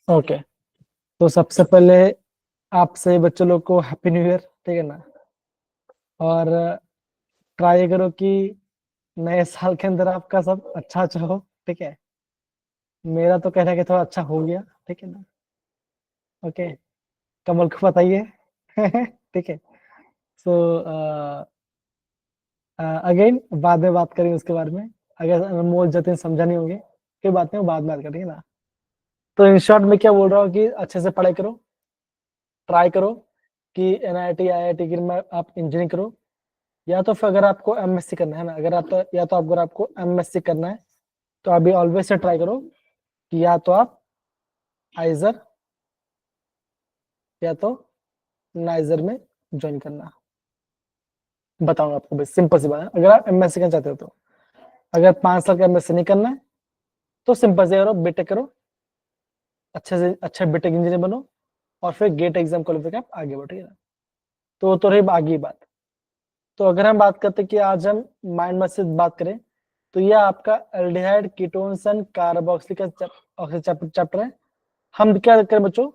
Okay, तो सबसे पहले आप सभी बच्चों लोग को हैप्पी न्यू ईयर, ठीक है ना। और ट्राई करो कि नए साल के अंदर आपका सब अच्छा अच्छा हो, ठीक है। मेरा तो कहना है कि थोड़ा अच्छा हो गया, ठीक है ना। ओके, कमल को बताइए। ठीक है। सो अगेन बाद में बात करेंगे उसके बारे में। अगर अनमोल जतिन समझा नहीं होंगे कोई बात नहीं, वो बाद में बात करेंगे ना। तो इन शॉर्ट में क्या बोल रहा हूँ कि अच्छे से पढ़ाई करो, ट्राई करो कि एनआईटी आईआईटी में आप इंजीनियरिंग करो, या तो फिर अगर आपको एमएससी करना है ना, अगर आप या तो अगर आपको एमएससी करना है तो अभी ऑलवेज से ट्राई करो कि या तो आप आइजर या तो नाइजर में ज्वाइन करना। बताऊंगा आपको, बस सिंपल सी बात है। अगर आप एमएससी करना चाहते हो तो अगर 5 साल का एमएससी नहीं करना है तो सिंपल से करो, बीटेक करो, अच्छे से अच्छा बीटेक इंजीनियर बनो और फिर गेट एग्जाम क्वालिफाई कर आप आगे बढ़ो, ठीक है ना। तो रही आगे बात। तो अगर हम बात करते हैं कि आज हम माइंड मैथ से बात करें तो ये आपका aldehyde ketones and carboxylic chapter है। हम क्या करें बच्चों,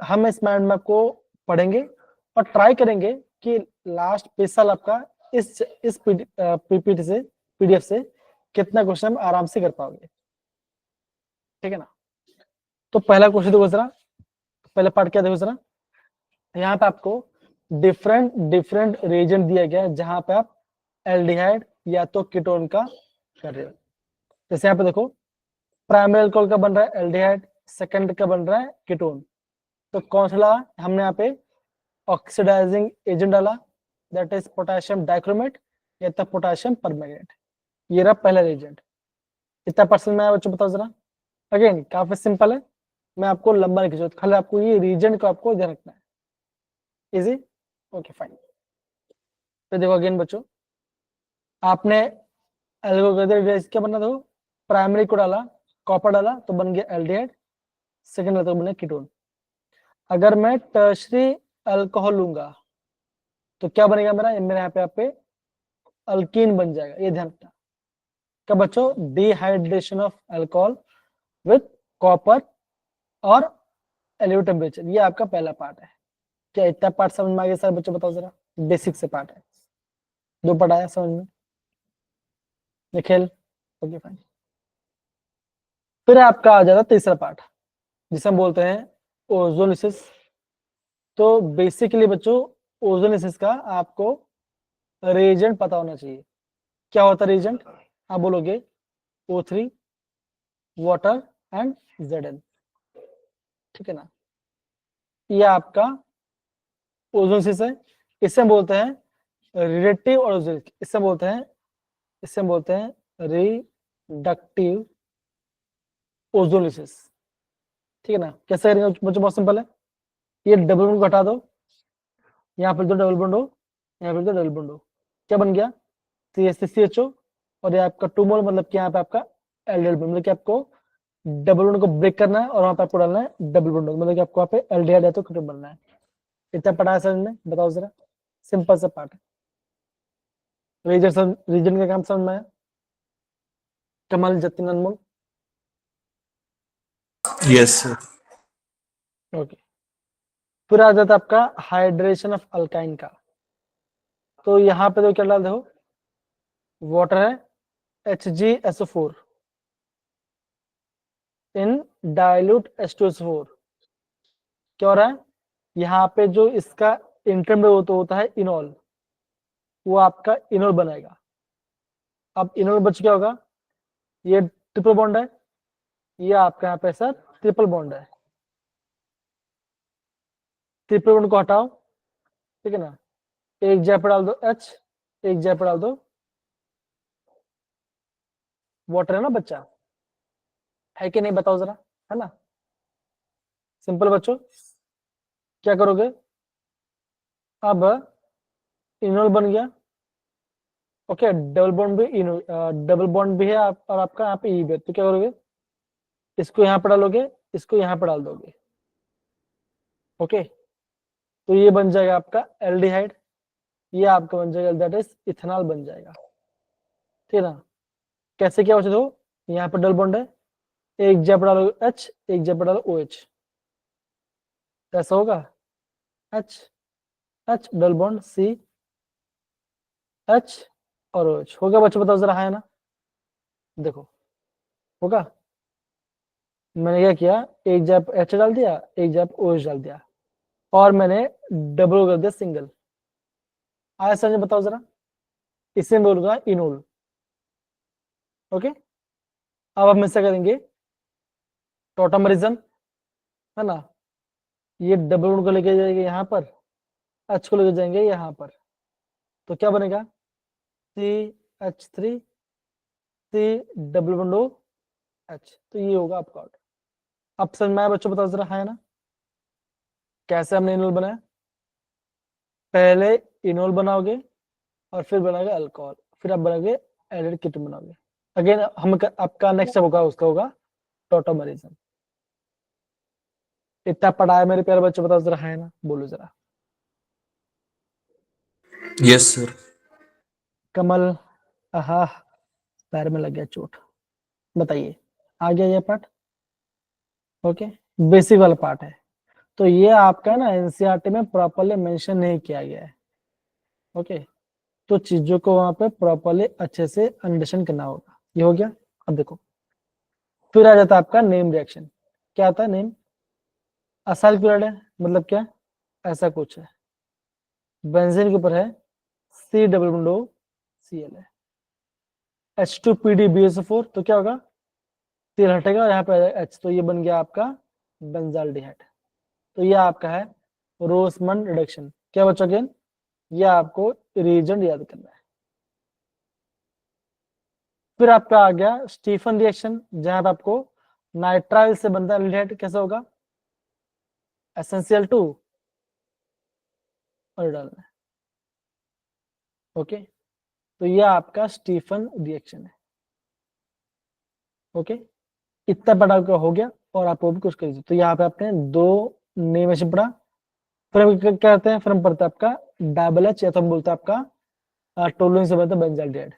हम इस माइंड मैप को पढ़ेंगे और ट्राई करेंगे कि लास्ट 20 साल आपका इस पीपीटी से पीडीएफ से कितना क्वेश्चन हम आराम से कर पाओगे, ठीक है ना। तो पहला क्वेश्चन देखो जरा, पहले पार्ट क्या देखो जरा। यहाँ पे आपको डिफरेंट डिफरेंट रीजन दिया गया है जहां पे आप एल्डिहाइड या तो कीटोन का कर रहे हो। जैसे यहाँ पे देखो, प्राइमरी अल्कोहल का बन रहा है एल्डिहाइड, सेकंड का बन रहा है कीटोन। तो कौन सा लगा हमने यहाँ पे, ऑक्सीडाइजिंग एजेंट डाला, दैट इज पोटेशियम डाइक्रोमेट या तो पोटेशियम परमैंगनेट। ये रहा पहला रीजेंट। कितना परसेंट में आया बच्चों बताओ जरा। अगेन काफी सिंपल है, मैं आपको लंबा नहीं खींचूंगा, खाली आपको ये रीजन को आपको ध्यान रखना है। Easy, okay fine. तो देखो अगेन बच्चों, आपने क्या बना, देखो प्राइमरी को डाला, कॉपर डाला तो बन गया एल्डिहाइड, सेकंड तो बना कीटोन। अगर मैं टर्शरी अल्कोहल लूंगा तो क्या बनेगा मेरा, मेरे यहाँ पे अल्कीन बन जाएगा, ये ध्यान रखना। क्या बच्चों, dehydration of alcohol with copper और एलिवेटेड टेम्परेचर, ये आपका पहला पार्ट है। क्या इतना पार्ट समझ में आ गया सर बच्चों, बताओ जरा। बेसिक से पार्ट है, 2 पार्ट आया समझ में, निखिल, ओके फाइन। फिर आपका आ जाता तीसरा पार्ट जिसे हम बोलते हैं ओजोलिसिस। तो बेसिकली बच्चों ओजोलिसिस का आपको रिएजेंट पता होना चाहिए। क्या होता है रिएजेंट, आप बोलोगे O3, वाटर एंड Zn, ठीक है ना। ये आपका ओजोलिसिस है। इससे हम बोलते हैं रिलेटिव ओजोलिसिस, इससे हम बोलते हैं रिडक्टिव ओजोलिसिस, ठीक है ना। कैसे करेंगे बच्चों, बहुत सिंपल है। ये डबल बॉन्ड को हटा दो, यहाँ पर जो डबल बॉन्ड हो, यहाँ पर जो डबल बॉन्ड हो, क्या बन गया CH3CHO। और ये आपका 2 मोल, मतलब कि यहाँ पे आपका एल्डिहाइड, मतलब कि आपको डबल बॉन्ड को ब्रेक करना है और वहां पे आपको डालना है डबल बॉन्ड, मतलब कि आपको वहां पे एल्डिहाइड है तो कीटोन बनना है। इतना पढ़ा है समझ में, बताओ जरा। सिंपल सा पार्ट है। रीजन का काम समझ में आया, Kamal Jatin Anmol. Yes sir. Okay, फिर आ जाता है आपका हाइड्रेशन ऑफ अल्काइन का। तो यहाँ पे तो क्या डाल दो, वाटर है HgSO4 इन डाइल्यूट H2SO4। क्या हो रहा है, यहाँ पे जो इसका इंटरमीडिएट होता है इनॉल, वो आपका इनोल बनाएगा। अब इनोल बच क्या होगा, ये ट्रिपल बॉन्ड है, ये आपका यहाँ पे सर ट्रिपल बॉन्ड है। ट्रिपल बॉन्ड को हटाओ, ठीक है ना। एक जगह पे डाल दो H, एक जगह पे डाल दो वाटर, है ना बच्चा, है कि नहीं बताओ जरा, है ना। सिंपल बच्चों, क्या करोगे, अब इनोल बन गया, ओके। डबल बॉन्ड भी डबल बॉन्ड भी है और आपका यहाँ पे ई भी है। तो क्या करोगे, इसको यहाँ पे डालोगे, इसको यहाँ पे डाल दोगे, ओके। तो ये बन जाएगा आपका एल्डिहाइड, ये आपका बन जाएगा दैट इज इथेनॉल बन जाएगा, ठीक है ना। कैसे क्या बचे, दो यहाँ पे डबल बॉन्ड है, एक जब डालो H, एक जब डालो OH, कैसा होगा? H H double bond C H और OH होगा बच्चों, बताओ जरा, है ना? देखो होगा। मैंने क्या किया, एक जब H डाल दिया, एक जब OH डाल दिया, और मैंने डबल कर दिया सिंगल। आया समझ, बताओ जरा, इसे मैं बोलूंगा इनोल। ओके, अब हम इससे करेंगे टॉटमरिज्म, है ना? ये डबल बॉन्ड को लेके जाएंगे यहाँ पर, H को लेके जाएंगे यहाँ पर, तो क्या बनेगा? CH3 C double bond OH, तो ये होगा आपका ऑर्डर। अब समझ में आया बच्चों, बताओ जरा, है ना? कैसे हमने इनोल बनाया? पहले इनोल बनाओगे और फिर बनाओगे अल्कोहल, फिर आप बनाओगे एडेड कीटोन बनाओगे। अगेन हम आपका नेक्स्ट स्टेप होगा, उसका होगा टॉटोमरिज्म। इतना पढ़ा है मेरे प्यारे बच्चों, बताओ जरा, है ना? बोलो जरा। Yes sir. कमल, आहा, पैर में लग गया चोट। बताइए, आ गया ये पार्ट? ओके, बेसिक वाला पार्ट है, तो ये आपका ना एनसीईआरटी में प्रॉपरली मेंशन नहीं किया गया है। ओके, तो चीजों को वहां पे प्रॉपरली अच्छे से अंडरस्टैंड करना होगा। ये हो गया। अब देखो, फिर आ जाता है आपका नेम रिएक्शन। क्या आता है नेम? असाइल क्लोराइड है, मतलब क्या? ऐसा कुछ है, बेंजीन के ऊपर है C double bond O Cl है, H2PdBSO4, तो क्या होगा? तेल हटेगा और यहाँ पे H, तो ये बन गया आपका बेंजाल्डिहाइड। तो ये आपका है रोसमन रिडक्शन। क्या बच्चों, अगेन ये आपको रीजन याद करना है। फिर आपका आ गया स्टीफन रिएक्शन, जहां पे आपको नाइट्राइल से बनता है एल्डिहाइड। कैसा होगा? SnCl2 और डालना है। ओके, तो ये आपका स्टीफन रिएक्शन है। ओके, इतना बड़ा का हो गया, और आप वो भी कुछ कर दीजिए। तो यहाँ पे आपने दो नेमेशन पढ़ा, फिर हम क्या कहते हैं, फिर हम पढ़ते हैं आपका डबल एच, या तो हम बोलते हैं आपका टोलुइन से बनता है बेंजाल्डिहाइड।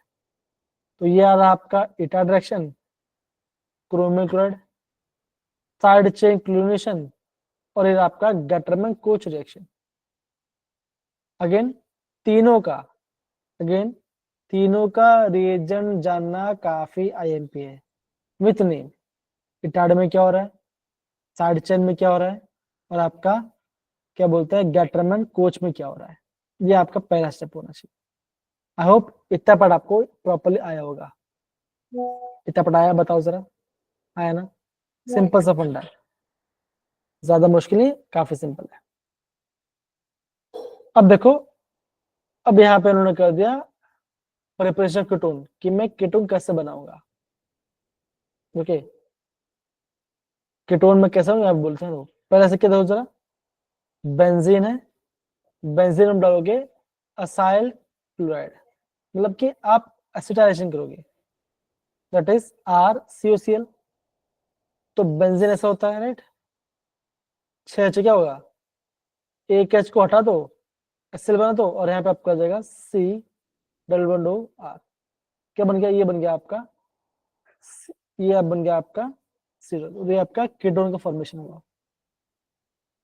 तो ये आ रहा आपका इटा reaction, chromyl chloride, side chain chlorination, और ये आपका गटरमैन कोच रिएक्शन। अगेन तीनों का अगेन तीनों का रिएजेंट जानना काफी आईएमपी है। विथ नेम, इटाड में क्या हो रहा है, साइड चेन में क्या हो रहा है, और आपका क्या बोलते हैं गैटरमैन कोच में क्या हो रहा है। ये आपका पहला स्टेप होना चाहिए। आई होप इतना पढ़ आपको प्रॉपरली आया होगा। इतना पढ़ाया, बताओ जरा, आया ना? सिंपल सा फंडा है, ज्यादा मुश्किल नहीं, काफी सिंपल है। अब देखो, अब यहाँ पे उन्होंने कर दिया प्रिपरेशन कीटोन, कि मैं कीटोन कैसे बनाऊंगा। ओके, कीटोन में कैसे आप बोलते हैं, पहले से क्या देखो जरा, बेंजीन है, बेंजीन में डालोगे असाइल क्लोराइड, मतलब कि आप एसिटाइजेशन करोगे, दैट इज RCOCl। तो बेंजीन ऐसा होता है, राइट? 6H क्या होगा, एक H को हटा दो, Cl बना दो, और यहाँ पे आपका आ जाएगा C डबल बॉन्ड OR। क्या बन गया? ये बन गया आपका, ये अब बन गया आपका C, ये आपका कीटोन का फॉर्मेशन हुआ।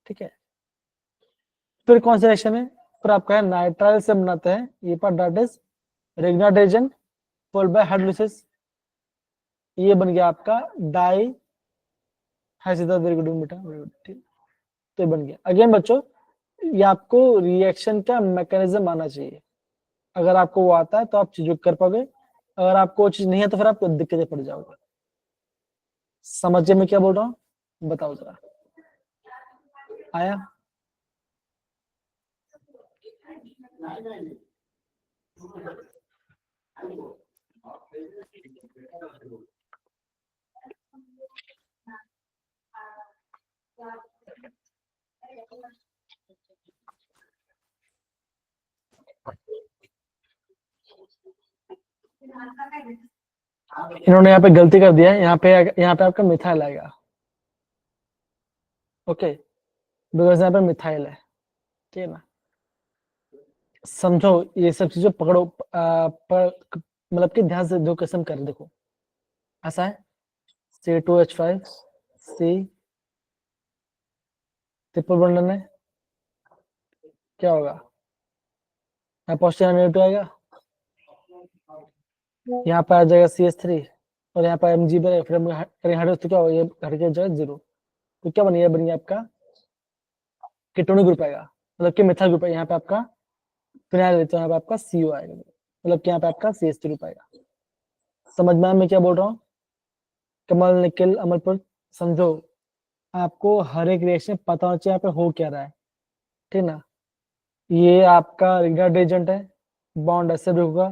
ठीक है, फिर कौन सा रिएक्शन है? फिर आपका है नाइट्राइल से बनाते हैं ये part, that is Grignard agent followed by hydrolysis. ये बन गया आपका डाई हाइसिदा, वेरी गुड बेटा, वेरी गुड, ठीक। तो ये बन गया। अगेन बच्चों, ये आपको रिएक्शन का मैकेनिज्म आना चाहिए। अगर आपको वो आता है तो आप चीजों कर पाओगे, अगर आपको वो चीज नहीं है तो फिर आपको दिक्कतें पड़ जाओगे। समझिए मैं क्या बोल रहा हूँ, बताओ जरा, आया? इन्होंने यहाँ पे गलती कर दिया है, यहाँ पे आपका मिथाइल आएगा। ओके, बिकॉज यहाँ पे मिथाइल है, ठीक है ना? समझो, ये सब चीजें पकड़ो, मतलब कि ध्यान से जो कसम कर, देखो ऐसा है, C2H5 C ट्रिपल बॉन्ड है, क्या होगा? पॉजिटिव आएगा, यहाँ पे आ जाएगा CH3 और यहाँ पर Mg बने, फिर हम करें हट तो क्या होगा? ये हट के जाएगा 0, तो क्या बनेगा? बनेगा आपका कीटोनिक ग्रुप आएगा, मतलब कि मिथाइल ग्रुप है। यहाँ पे आपका फिनाइल, तो यहाँ पे आपका CO आएगा, मतलब कि यहाँ पे आपका CH3 ग्रुप आएगा। समझ में मैं क्या बोल रहा हूँ? कमल, निखिल, अमरपुर, समझो, आपको हर एक रिएक्शन पता होना चाहिए यहाँ पे हो क्या रहा है, ठीक ना? ये आपका रिग्नाइट एजेंट है, बॉन्ड ऐसे भी होगा,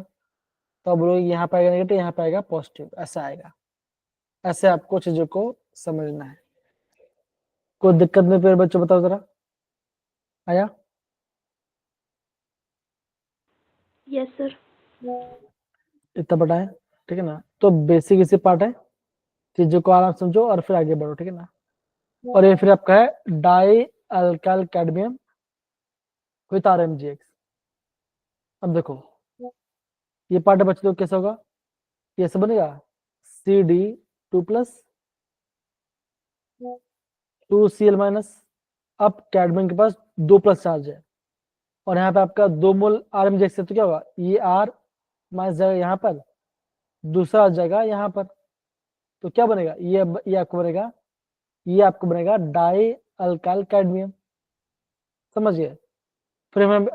तो अब लोग यहाँ पे आएगा नेगेटिव, यहाँ पे आएगा पॉजिटिव, ऐसा आएगा। ऐसे आपको चीजों को समझना है। कोई दिक्कत नहीं फिर बच्चों, बताओ जरा, आया? Yes sir. इतना बड़ा है, ठीक है ना? तो बेसिक इसी पार्ट है, चीजों को आराम समझो और फिर आगे बढ़ो, ठीक है ना? और ये फिर आपका है die alkyl cadmium with RMgX। अब देखो ये पार्ट बच्चे तो कैसा होगा? ये सब बनेगा CD2+, 2Cl-। अब कैडमियम के पास 2+ चार्ज है और यहाँ पे आपका 2 मोल RMgX है, तो क्या होगा? ये R माइनस जाएगा यहाँ पर, दूसरा आ जाएगा यहाँ पर, तो क्या बनेगा? ये आपको बनेगा, ये आपको बनेगा डाई अल्काइल कैडमियम। समझिए, फिर हम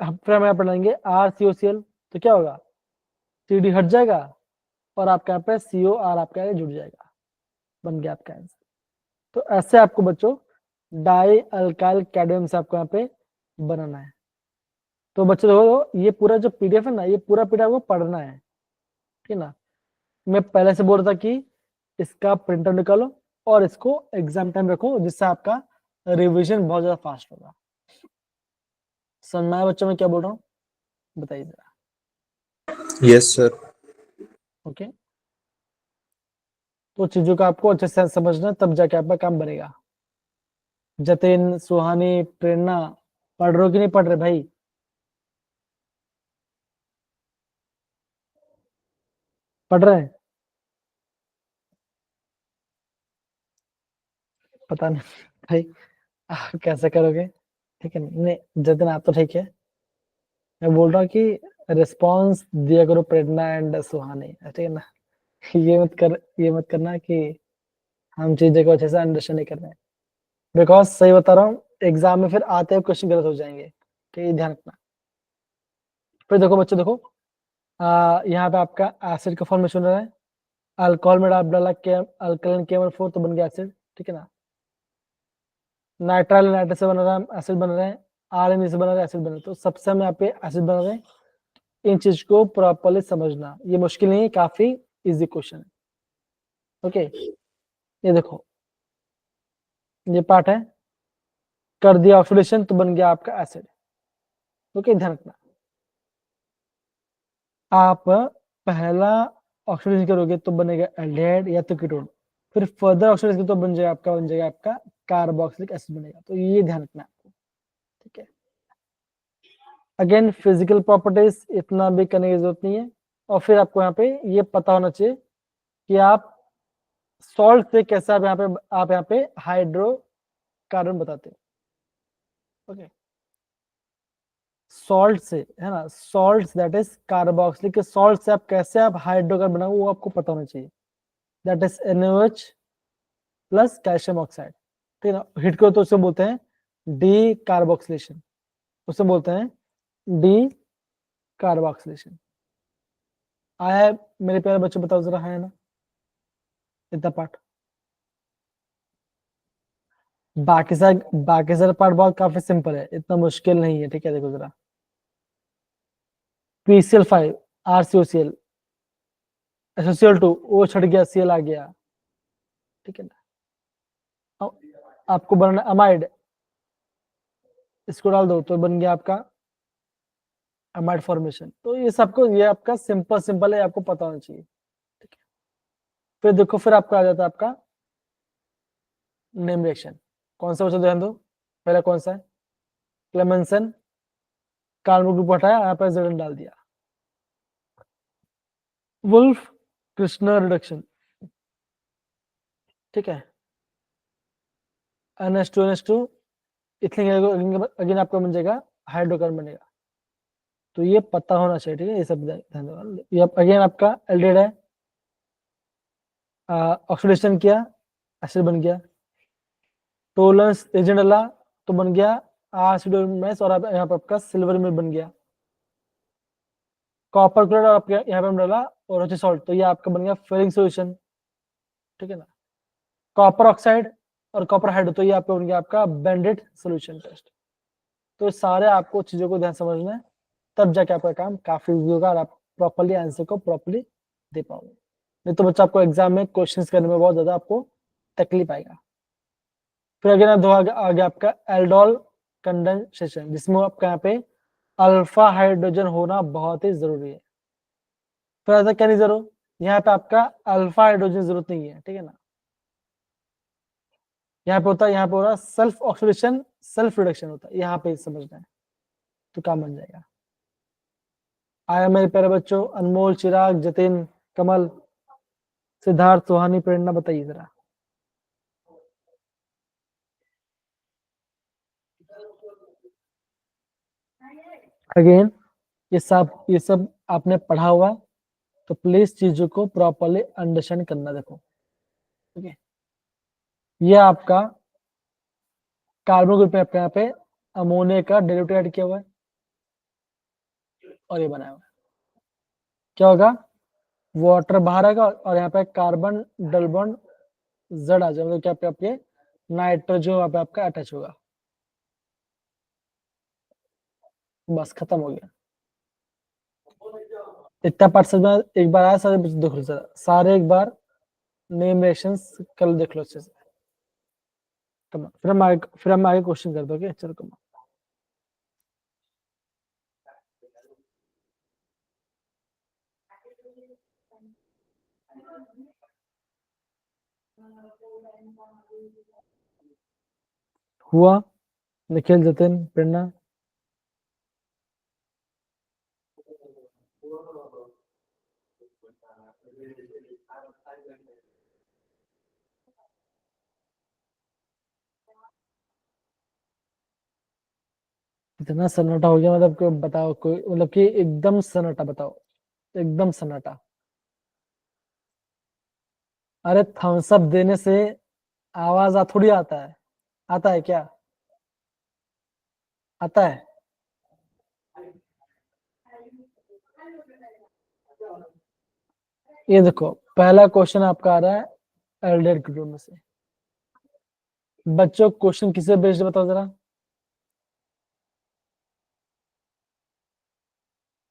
यहाँ पढ़ेंगे RCOCl, तो क्या होगा? CD हट जाएगा और आपका यहाँ पे COR आपका आगे जुड़ जाएगा, बन गया आपका आंसर। तो ऐसे आपको बच्चों डाई अल्काइल कैडमियम से आपको यहाँ पे बनाना है। तो बच्चों देखो, ये पूरा जो PDF है ना, ये पूरा PDF आपको पढ़ना है, ठीक ना? मैं पहले से बोल रहा था कि इसका प्रिंटर निकालो और इसको एग्जाम टाइम रखो, जिससे आपका रिवीजन बहुत ज्यादा फास्ट होगा। समझ में आया बच्चों मैं क्या बोल रहा हूँ? बताइए जरा। Yes sir. ओके, तो चीजों का आपको अच्छे से समझना, तब जाके आपका काम बनेगा। जतिन, सुहानी, प्रेरणा, पढ़ रहे हो कि नहीं पढ़ रहे भाई? पढ़ रहे हैं? पता नहीं भाई, आप कैसे करोगे? ठीक है, नहीं जतिन आप तो ठीक है, मैं बोल रहा हूँ कि रिस्पॉन्स दिया करो प्रेरणा एंड सुहानी, ठीक है ना? ये मत करना कि हम चीजें को अच्छे से अंडरस्टैंड नहीं कर रहे हैं, बिकॉज सही बता रहा हूँ, एग्जाम में फिर आते हुए क्वेश्चन गलत हो जाएंगे, ठीक है? ध्यान रखना। फिर देखो बच्चों, देखो यहाँ पे आपका एसिड का फॉर्मेशन हो रहा है, अल्कोहल में आप डाला अल्कलाइन KMnO4, तो बन गया एसिड, ठीक है ना? नाइट्राइल नाइट्रेट से बन रहा है, एसिड बन रहे हैं, RNA से बन रहा है, एसिड बन रहा है, तो सबसे हमें यहाँ पे एसिड बन रहे हैं। इन चीज को प्रॉपरली समझना, ये मुश्किल नहीं है, काफी इजी क्वेश्चन है। ओके, ये देखो, ये पार्ट है, कर दिया ऑक्सीडेशन तो बन गया आपका एसिड। ओके, ध्यान रखना, आप पहला ऑक्सीडेशन करोगे तो बनेगा एल्डिहाइड या तो कीटोन, फिर फर्दर ऑक्सीडेशन तो बन जाएगा आपका कार्बोक्सिलिक एसिड बनेगा, तो ये ध्यान रखना आपको, ठीक है? अगेन फिजिकल प्रॉपर्टीज इतना भी करने की जरूरत नहीं है, और फिर आपको यहाँ पे ये पता होना चाहिए कि आप सॉल्ट से कैसे आप यहाँ पे हाइड्रोकार्बन बताते हो। ओके, सॉल्ट से, है ना, salt that is carboxylic salt से आप कैसे हाइड्रोकार्बन बनाओ, वो आपको पता होना चाहिए। That is NaOH plus calcium oxide, ठीक है ना? हिट करो तो उसे बोलते हैं डी कार्बोक्सिलेशन, उसे बोलते हैं डी कार्बोक्सिलेशन। आया है मेरे प्यारे बच्चों? बताओ जरा, है ना इतना पार्ट? बाकी सारे पार्ट बहुत काफी सिंपल है, इतना मुश्किल नहीं है, ठीक है? देखो जरा, PCl5 RCOCl SOCl2 O छट गया, Cl आ गया, ठीक है ना? आपको बनाना अमाइड, इसको डाल दो तो बन गया आपका अमाइड फॉर्मेशन। तो ये आपका सिंपल है, आपको पता होना चाहिए, ठीक है? फिर देखो, फिर आपका आ जाता है आपका नेम रिएक्शन। कौन सा बच्चा ध्यान दो, पहला कौन सा है? क्लेमेंसन, कार्बन ग्रुप हटाया, यहाँ पर Zn डाल दिया, वुल्फ क्रिस्टनर रिडक्शन, ठीक है। NH2 इथिलीन अगेन आपका बन जाएगा हाइड्रोकार्बन बनेगा। तो ये पता होना चाहिए, ठीक है, ये सब ध्यान दो। ये अगेन आपका एल्डिहाइड है, ऑक्सीडेशन किया, एसिड बन गया, टोलेंस एजेंट डाला तो बन गया एसिडोमेस, और यहाँ पे आपका सिल्वर में बन गया। कॉपर क्लोराइड और आपके यहाँ पे हम डाला और सॉल्ट, तो ये आपका बन गया फेरिंग सोल्यूशन, ठीक है ना। कॉपर ऑक्साइड और कॉपर हाइड्रो, तो ये आपका बन गया आपका बैंडेड सोल्यूशन टेस्ट। तो सारे आपको चीजों को ध्यान समझना है, तब जाके आपका काम काफी इजी होगा और आप प्रॉपरली आंसर को प्रॉपरली दे पाओगे। नहीं तो बच्चा आपको एग्जाम में क्वेश्चंस करने में बहुत ज्यादा आपको तकलीफ आएगा। फिर अगर आप आगे आपका एल्डोल कंडेंसेशन, जिसमें आपका यहाँ पे अल्फा हाइड्रोजन होना बहुत ही जरूरी है। फिर ऐसा क्या नहीं जरूर, यहाँ पे आपका अल्फा हाइड्रोजन जरूरत नहीं है, ठीक है ना। यहाँ पे होता है, यहाँ पे हो रहा सेल्फ ऑक्सीडेशन सेल्फ रिडक्शन होता है, यहाँ पे समझना है तो काम बन जाएगा। आया मेरे प्यारे बच्चों, अनमोल, चिराग, जतिन, कमल, सिद्धार्थ, सुहानी, प्रेरणा, बताइए जरा। अगेन ये सब आपने पढ़ा हुआ है, तो प्लीज चीजों को प्रॉपरली अंडरस्टैंड करना। देखो ठीक है, ये आपका कार्बन ग्रुप में आपके यहाँ पे अमोनिया का डेरिवेटिव ऐड किया हुआ है और ये बनाया हुआ है। क्या होगा, वाटर बाहर आएगा और यहाँ पे कार्बन डबल बॉन्ड जेड आ जाएगा, मतलब क्या पे आपके नाइट्रोजन वहां पे आपका अटैच होगा। बस खत्म हो गया। इतना पार्ट समझ में एक बार आया, सारे देख लो जरा, सारे एक बार नेम रिएक्शंस कल देख लो अच्छे से। फिर हम आगे क्वेश्चन कर दोगे। चलो कम। हुआ निखिल, जतिन, प्रेरणा। इतना सन्नाटा हो गया, मतलब कोई बताओ, कोई मतलब कि एकदम सन्नाटा, बताओ एकदम सन्नाटा। अरे थम्स अप देने से आवाज थोड़ी आता है, आता है क्या, आता है। ये देखो पहला क्वेश्चन आपका आ रहा है एल्डेड ग्रुप में से। बच्चों क्वेश्चन किसे बेस्ड बताओ जरा,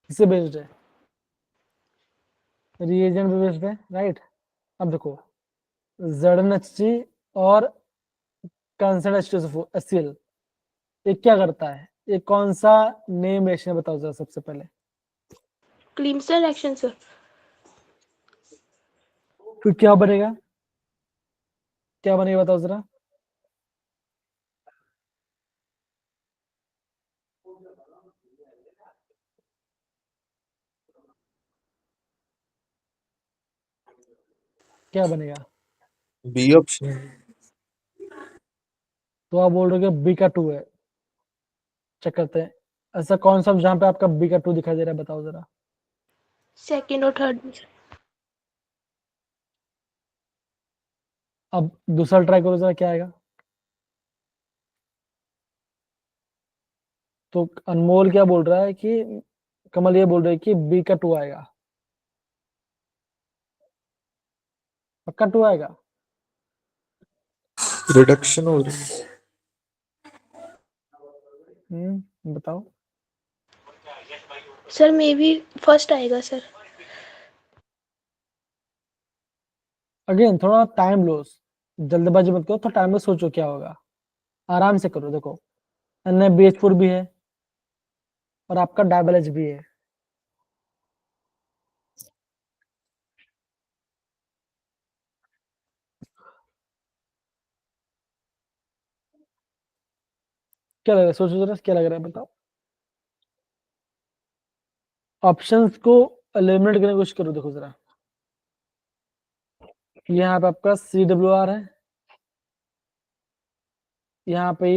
किसे बेस्ड है, रिएजेंट पे बेस्ड है, राइट। अब देखो ZnHg और कंसर्न HCl, ये क्या करता है, ये कौन सा नेम रिएक्शन बताओ जरा सबसे पहले। क्लिम्सन रिएक्शन सर। फिर क्या बनेगा, क्या बनेगा बताओ जरा। क्या बनेगा, बी ऑप्शन। तो आप बोल रहे हो बी का 2 है। चेक करते हैं, ऐसा कौन सा जहां पे आपका बी का 2 दिखाई दे रहा है, बताओ जरा। सेकेंड और थर्ड में सर। अब दूसरा ट्राई करो जरा, क्या आएगा। तो अनमोल क्या बोल रहा है कि, कमल ये बोल रहे है कि बी का 2 आएगा, पक्का 2 आएगा। रिडक्शन हो रही है। बताओ। सर मे बी फर्स्ट आएगा सर। अगेन थोड़ा टाइम लो, जल्दबाजी मत करो, थोड़ा टाइम में सोचो क्या होगा, आराम से करो। देखो NaBH4 भी है और आपका डबल H भी है। क्या लग रहा है, सोचो जरा क्या लग रहा है, बताओ। ऑप्शंस को एलिमिनेट करने की कोशिश करो। देखो जरा, यहाँ पे आपका CWR है, यहाँ पे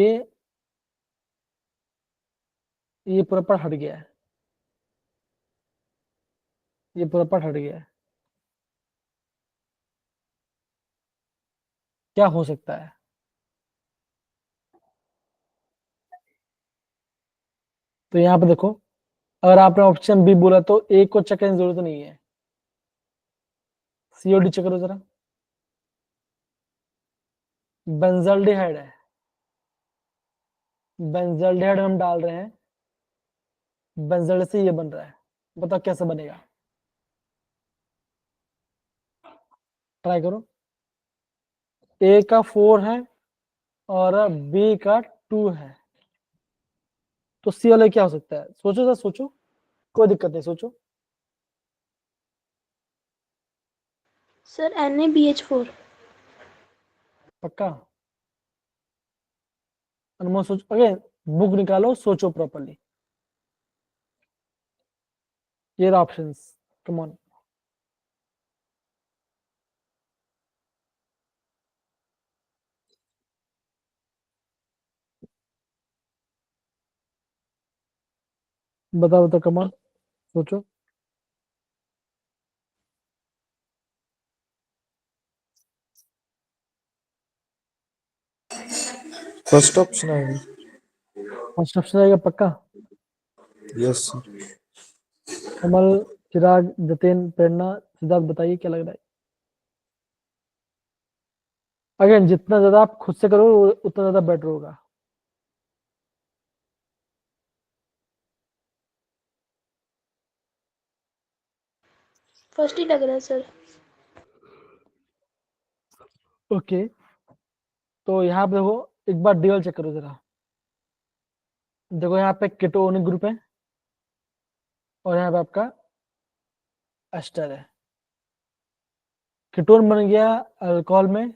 ये पूरा पर हट गया है, ये पूरा पर हट गया है। क्या हो सकता है? तो यहाँ पे देखो, अगर आपने ऑप्शन बी बोला तो ए को चेक करने की जरूरत नहीं है, सीओडी चेक करो जरा। बेंजल्डिहाइड है, बेंजल्डिहाइड हम डाल रहे हैं, बेंजल से ये बन रहा है, बताओ कैसे बनेगा? ट्राई करो। ए का 4 है और बी का 2 है, तो सी वाले क्या हो सकता है? सोचो सर, सोचो, कोई दिक्कत नहीं, सोचो। Sir NaBH4। पक्का? अनमोल सोचो, अगेन बुक निकालो, सोचो प्रॉपर्ली। ये ऑप्शंस, कम ऑन। बताओ बताओ, कम ऑन, सोचो। फर्स्ट ऑप्शन आएगा। फर्स्ट ऑप्शन आएगा पक्का? Yes sir. कमल, चिराग, जतिन, प्रेरणा, सिद्धार्थ, बताइए क्या लग रहा है? अगेन जितना ज्यादा आप खुद से करो उतना ज्यादा बेटर होगा। फर्स्ट ही लग रहा है सर। ओके, तो यहाँ पे देखो, एक बार डीएल चेक करो जरा। देखो यहाँ पे कीटोनिक ग्रुप है और यहाँ पे आपका एस्टर है। कीटोन बन गया अल्कोहल में,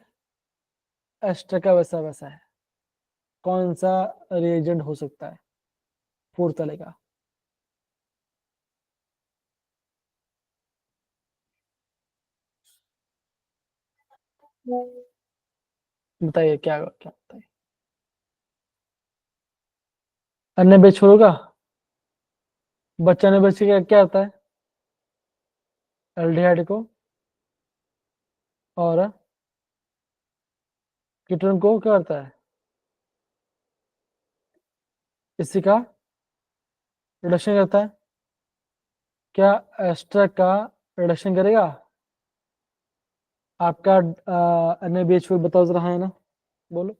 एस्टर का वैसा वैसा है। कौन सा रिएजेंट हो सकता है? फोर्थ चलेगा। बताइए क्या क्या बताइए। अन्य बेच छोड़ोगा? बच्चा ने बेच क्या क्या होता है? एल्डिहाइड को और कीटोन को क्या करता है? इसी का रिडक्शन करता है। क्या एस्टर का रिडक्शन करेगा? आपका NaBH4 बताओ जरा, है ना? बोलो।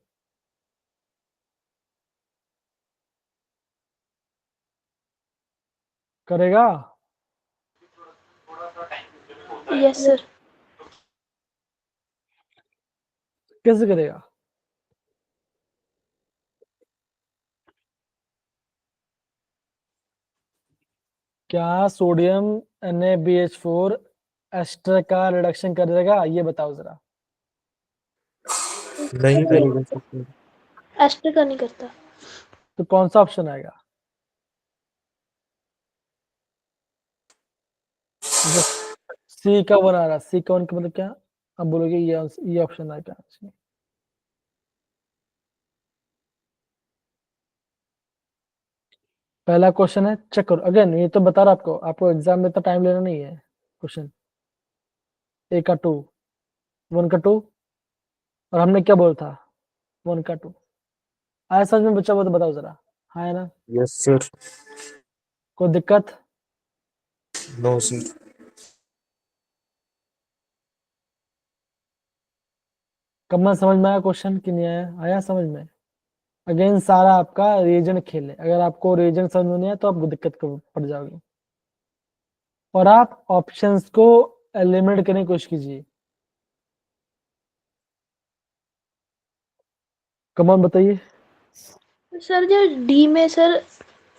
करेगा? Yes sir. कैसे करेगा? क्या सोडियम NaBH4 एस्टर का रिडक्शन करेगा? ये बताओ जरा। नहीं करेगा सर। एस्टर का नहीं करता। तो कौन सा ऑप्शन आएगा? सी का 1 आ रहा है, सी का 1 का मतलब क्या? आप बोलोगे ये ऑप्शन आएगा। पहला क्वेश्चन है, चेक करो अगेन, ये तो बता रहा आपको, आपको एग्जाम में तो टाइम लेना नहीं है। क्वेश्चन ए का 2, 1 का 2, और हमने क्या बोला था? 1 का 2 आया समझ में बच्चा? वो तो बताओ जरा, हाँ है ना? Yes sir. कोई दिक्कत? No sir. कब समझ में आया क्वेश्चन कि नहीं आया? आया समझ में? अगेन सारा आपका रीजन खेल है, अगर आपको रीजन समझ में नहीं आया तो आपको दिक्कत पड़ जाओगी। और आप ऑप्शंस को एलिमिनेट करने की कोशिश कीजिए। कमान बताइए। सर जो डी में सर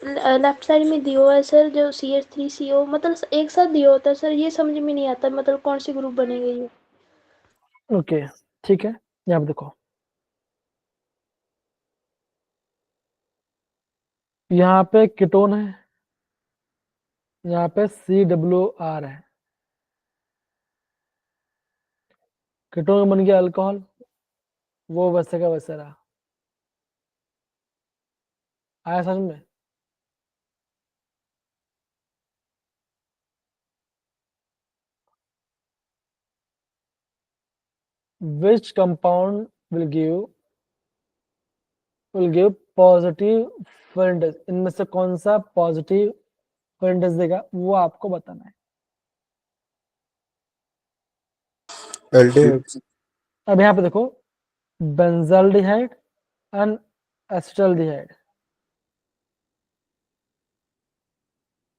लेफ्ट साइड में दिया हुआ है सर, जो CH3CO मतलब एक साथ दिया होता है सर, ये समझ में नहीं आता मतलब कौन सी ग्रुप बनेगा ये। ओके ठीक है, यहाँ पे देखो, यहाँ पे कीटोन है, यहाँ पे COR है। कीटोन बन गया अल्कोहल, वो वैसे का वैसे रहा। आया समझ में? Which compound will give positive fuel index? इनमें से कौन सा पॉजिटिव fuel index देगा वो आपको बताना है। एल्डिहाइड। अब यहाँ पे देखो, benzaldehyde and acetaldehyde,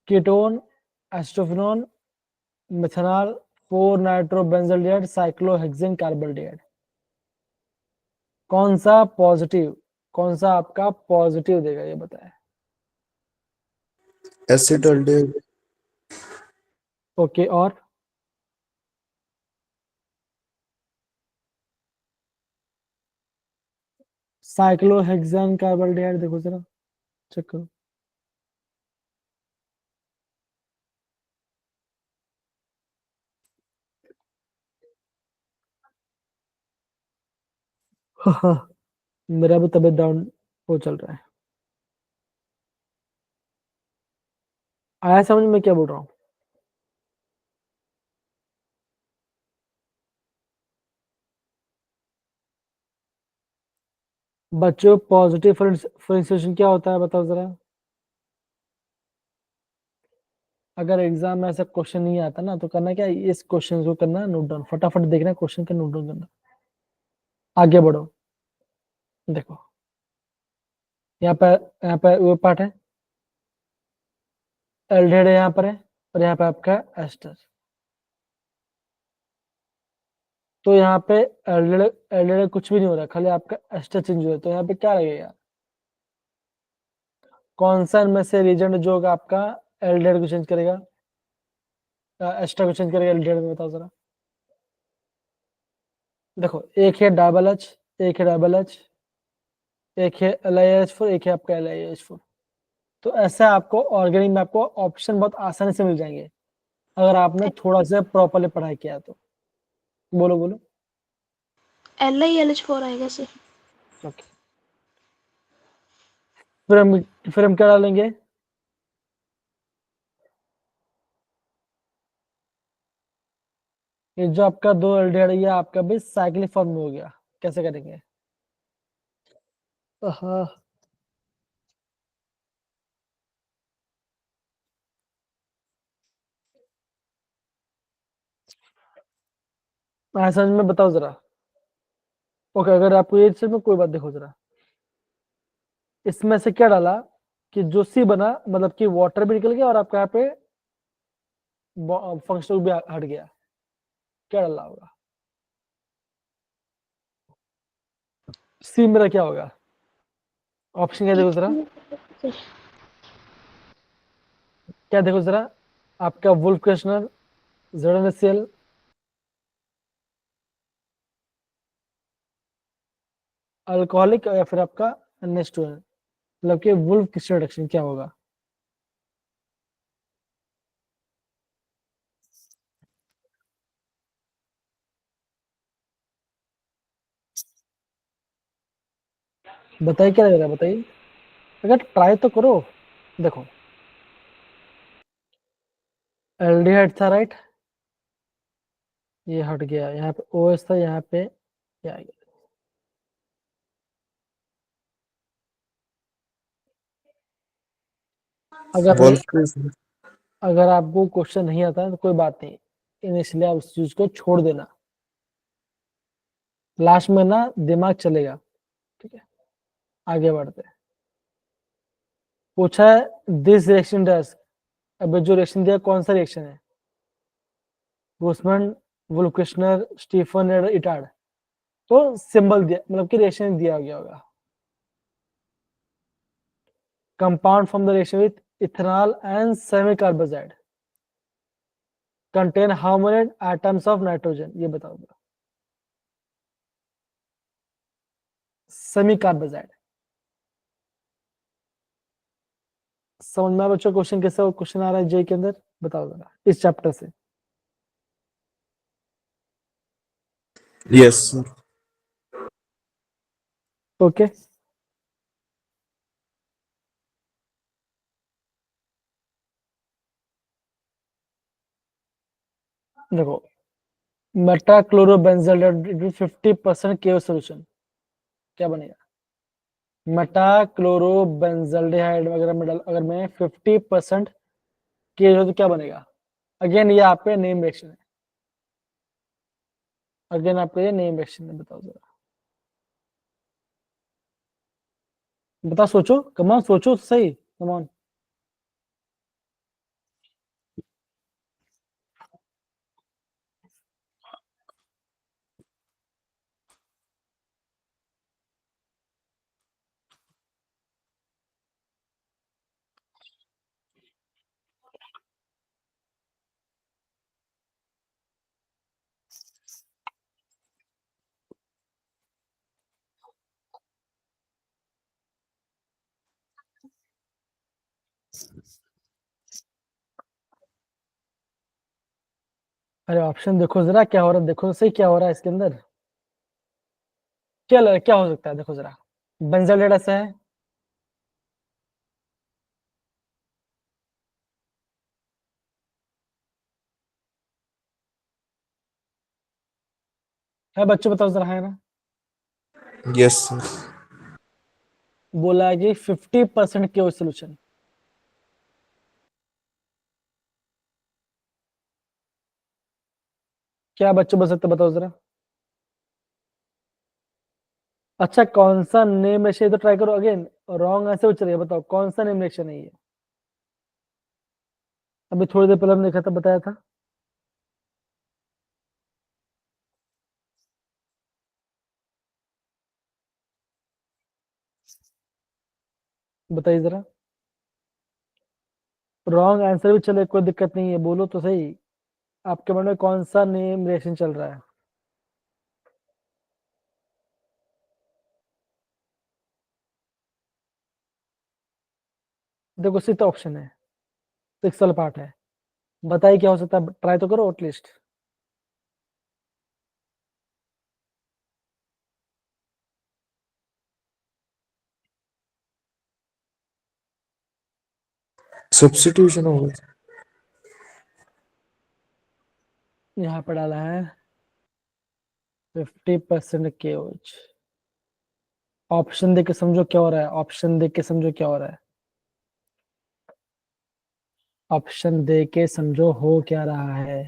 ketone, acetophenone, methanol, 4 nitrobenzaldehyde, cyclohexane carbaldehyde, कौन सा आपका पॉजिटिव देगा ये बताए। एसिटाल्डिहाइड। ओके, और साइक्लोहेक्सेन कार्बोल्डिहाइड देखो जरा, चेक करो। मेरा भी तबीयत डाउन हो चल रहा है। आया समझ में क्या बोल रहा हूँ? बच्चों पॉजिटिव डिफरेंशिएशन क्या होता है बताओ जरा। अगर एग्जाम में ऐसा क्वेश्चन नहीं आता ना तो करना क्या, इस क्वेश्चन को करना नोट डाउन, फटाफट देखना क्वेश्चन का नोट डाउन करना। आगे बढ़ो, देखो यहाँ पे वो पार्ट है, एल्डिहाइड यहाँ पर है और यहाँ पे आपका एस्टर। तो यहाँ पे एल्डिहाइड कुछ भी नहीं हो रहा, खाली आपका एस्टर चेंज हुआ है, तो यहाँ पे क्या लगेगा, कौन सा इनमें से रीजन जो होगा आपका एल्डिहाइड को चेंज करेगा, एस्टर को चेंज करेगा एल्डिहाइड में, बताओ जरा। देखो एक है डबल एच, एक है डबल एच, एक है LiH4, एक है आपका LiH4। तो ऐसे आपको ऑर्गेनिक में आपको ऑप्शन बहुत आसानी से मिल जाएंगे अगर आपने थोड़ा सा प्रॉपरली पढ़ाई किया तो। बोलो बोलो। LiLH4 आएगा सर। ओके, फिर हम क्या डालेंगे, ये जो आपका 2 एल्डिहाइड है ये आपका भी साइक्लिक फॉर्म में हो गया, कैसे करेंगे। हाँ, समझ में बताओ जरा। ओके, अगर आपको ये चीज में कोई बात, देखो जरा इसमें से क्या डाला कि जो सी बना, मतलब कि वाटर भी निकल गया और आपका यहाँ पे फंक्शनल भी हट गया, क्या डाला होगा, सी मेरा क्या होगा, ऑप्शन क्या देखो जरा, क्या देखो जरा, आपका वुल्फ क्रेशनर, ZnHCl, अल्कोहलिक, या फिर आपका NH2, मतलब कि वुल्फ क्रिस्टल रिडक्शन क्या होगा। बताइए क्या लग रहा है, बताइए, अगर ट्राई तो करो। देखो एल्डिहाइड था राइट, ये हट गया, यहाँ पे OH था, यहाँ पे क्या आ गया। अगर नहीं, वॉल्फ। अगर आपको क्वेश्चन नहीं आता है तो कोई बात नहीं, इनिशियली आप उस चीज को छोड़ देना, लास्ट में ना दिमाग चलेगा। ठीक है, आगे बढ़ते हैं। पूछा है दिस रिएक्शन डज, अब जो रिएक्शन दिया कौन सा रिएक्शन है, Grossman, Wolff Kishner, Stephen Etard. तो सिंबल दिया, मतलब कि रिएक्शन दिया गया होगा, compound from the reaction with ethanol and semi carbazide contain how many atoms of nitrogen, ये बताओ। सेमी कार्बोजाइड, समझ में बच्चों क्वेश्चन कैसे, क्वेश्चन आ रहा है जे के अंदर, बताओ जरा इस चैप्टर से। Yes sir. ओके, देखो, मेटाक्लोरोबेंजाल्डेहाइड 50% केओ सोल्यूशन, क्या बनेगा? मेटाक्लोरोबेंजाल्डेहाइड अगर मैं 50% केओ तो क्या बनेगा? अगेन ये आप पे नेम रिएक्शन है, अगेन आपका ये नेम रिएक्शन है, बताओ जरा, बताओ, सोचो, कमान सोचो तो सही, कमान। अरे ऑप्शन देखो जरा, क्या हो रहा है, देखो तो सही क्या हो रहा है इसके अंदर, क्या हो सकता है, देखो जरा। बेंजाल्डेहाइड ऐसा है बच्चों, बताओ जरा, है ना? Yes, sir. बोला है कि 50% केओ सोल्यूशन, क्या बच्चों बता सकते, बताओ जरा। अच्छा, कौन सा नेम रिएक्शन, तो ट्राई करो अगेन, रॉन्ग आंसर हो चलिए, बताओ कौन सा नेम रिएक्शन है ये? अभी थोड़ी देर पहले हमने देखा था, बताया था। बताइए जरा, रॉन्ग आंसर भी चले, कोई दिक्कत नहीं है, बोलो तो सही, आपके मन में कौन सा नेम रिएक्शन चल रहा है? देखो सिर्फ ऑप्शन है, सिक्स वाला पार्ट है, बताइए क्या हो सकता है, ट्राई तो करो एटलीस्ट। Substitution होगा। यहाँ पर डाला है 50% केओएच, ऑप्शन देख के समझो क्या हो रहा है, ऑप्शन देख के समझो क्या हो रहा है, ऑप्शन दे के समझो हो क्या रहा है।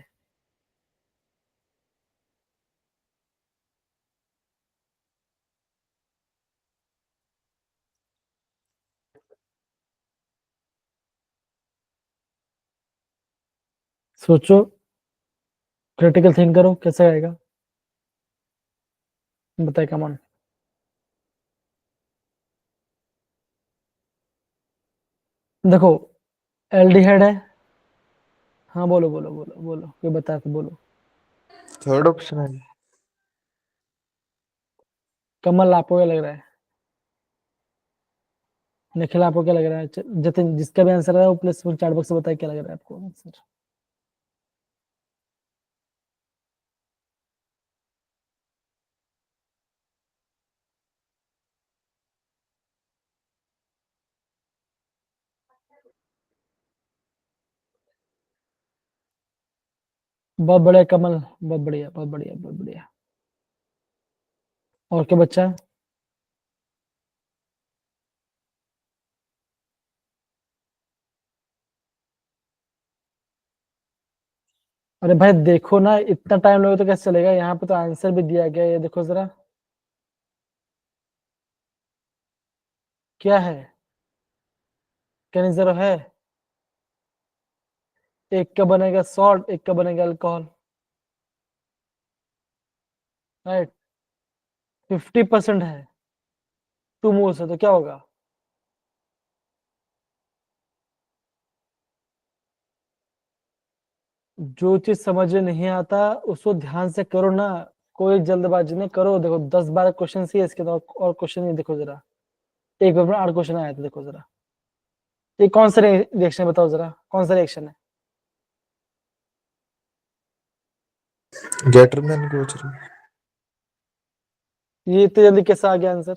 सोचो, क्रिटिकल थिंक करो, कैसे आएगा, बताए कमॉन। देखो, एल्डिहाइड है, हाँ बोलो बोलो बोलो बोलो, कोई बता तो बोलो। Third option है। कमल आपको क्या लग रहा है? निखिल आपको क्या लग रहा है? जतिन, जिसका भी आंसर है वो प्लीज चैट बॉक्स में बताए क्या लग रहा है आपको आंसर। बहुत बढ़िया कमल, बहुत बढ़िया, बहुत बढ़िया, बहुत बढ़िया। और क्या बच्चा है? अरे भाई देखो ना, इतना टाइम लगे तो कैसे चलेगा, यहाँ पे तो आंसर भी दिया गया है, ये देखो जरा, क्या है, क्या जरा है, एक का बनेगा सॉल्ट, एक का बनेगा अल्कोहल, राइट, 50% है, टू मोल्स है, तो क्या होगा? जो चीज समझ में नहीं आता उसको ध्यान से करो ना, कोई जल्दबाजी नहीं करो, देखो 10-12 क्वेश्चन ही है इसके, तो और क्वेश्चन नहीं, देखो जरा, एक पेपर में 8 क्वेश्चन आए थे, देखो जरा, ये कौन सा रिएक्शन है, बताओ जरा, कौन सा रिएक्शन है? Gatterman को पूछ रहा ये इतनी जल्दी कैसे आ गया आंसर?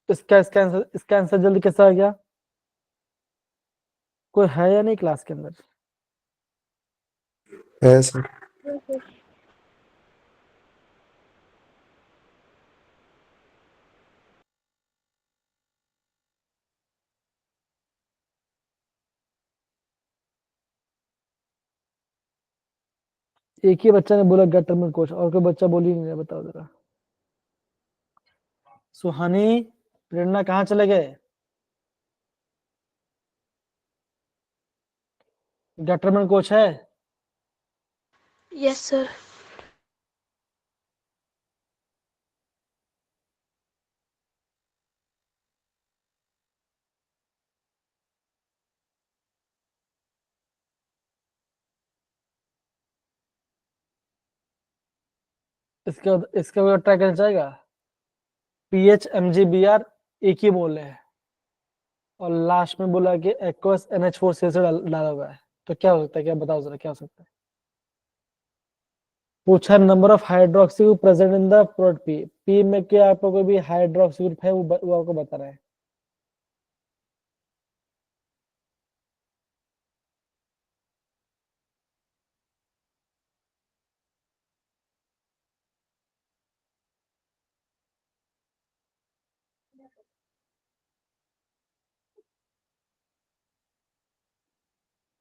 इसका आंसर जल्दी कैसे आ गया? कोई है या नहीं क्लास के अंदर? है सर। Yes, sir. एक ही बच्चा ने बोला गेट टर्मिनल कोच, और कोई बच्चा बोल ही नहीं रहा, बताओ जरा। सुहानी, प्रेरणा कहाँ चले गए? गेट टर्मिनल कोच है? Yes, sir. इसका कोई ट्राई करना चाहेगा? पीएच MgBr एक ही बोल है, और लास्ट में बोला कि एक्वस NH4 से डाला हुआ है, तो क्या हो सकता है? क्या बताओ जरा, क्या हो सकता है? पूछा number of hydroxy group present in the product P. P में क्या आपको कोई भी हाइड्रोक्सी ग्रुप है, वो आपको बता रहा है।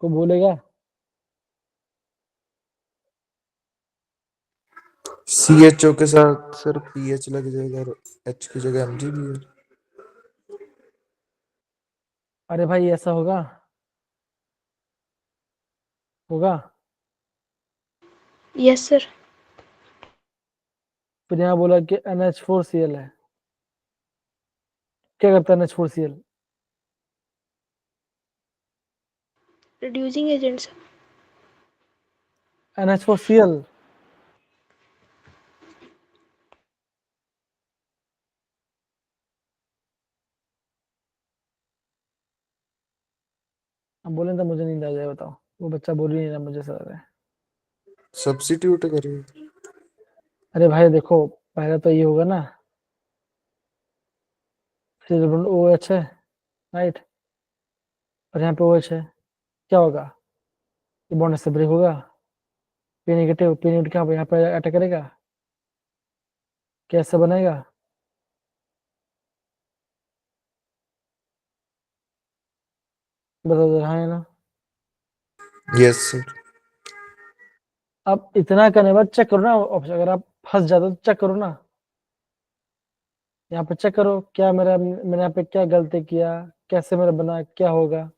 को बोलेगा? CHO के साथ सर PH लग जाएगा और H की जगह MgBr। अरे भाई ऐसा होगा? होगा? Yes, sir. फिर यहाँ बोला कि NH4Cl है, क्या करता है NH4Cl? Reducing agents. NH4Cl हम बोले तो मुझे नींद आ जाए, बताओ। वो बच्चा बोल ही नहीं रहा, मुझे सर है। सब्स्टिट्यूट करिए। अरे भाई देखो, पहले तो ये होगा ना, फिर OH है, राइट, और यहाँ पे OH है, क्या होगा? ये बॉन्ड से ब्रेक होगा, पी नेगेटिव, पी नेगेटिव क्या यहाँ पे अटैक करेगा, कैसे बनेगा? बताओ जरा, हाँ है ना? Yes sir. अब इतना करने के बाद चेक करो ना ऑप्शन, अगर आप फंस जाते हो तो चेक करो ना, यहाँ पे चेक करो क्या मैंने यहाँ पे क्या गलती किया, कैसे मेरा बना, क्या होगा?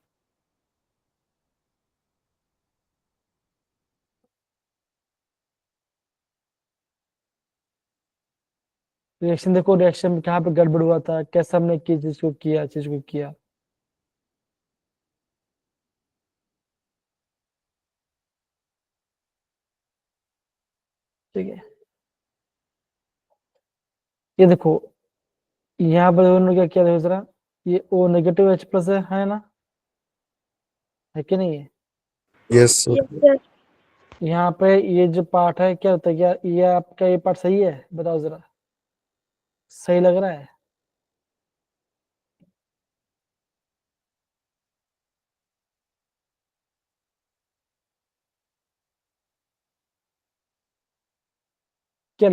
रिएक्शन देखो, रिएक्शन में कहाँ पे गड़बड़ हुआ था, कैसे हमने की चीज को किया। ठीक है, ये देखो, यहाँ पर उन्होंने क्या किया, देखो जरा, ये O नेगेटिव H+ है ना, है कि नहीं है? Yes Yes, sir. sir. यहाँ पे ये जो पार्ट है, क्या होता है, क्या ये आपका ये पार्ट सही है? बताओ जरा, सही लग रहा है? क्या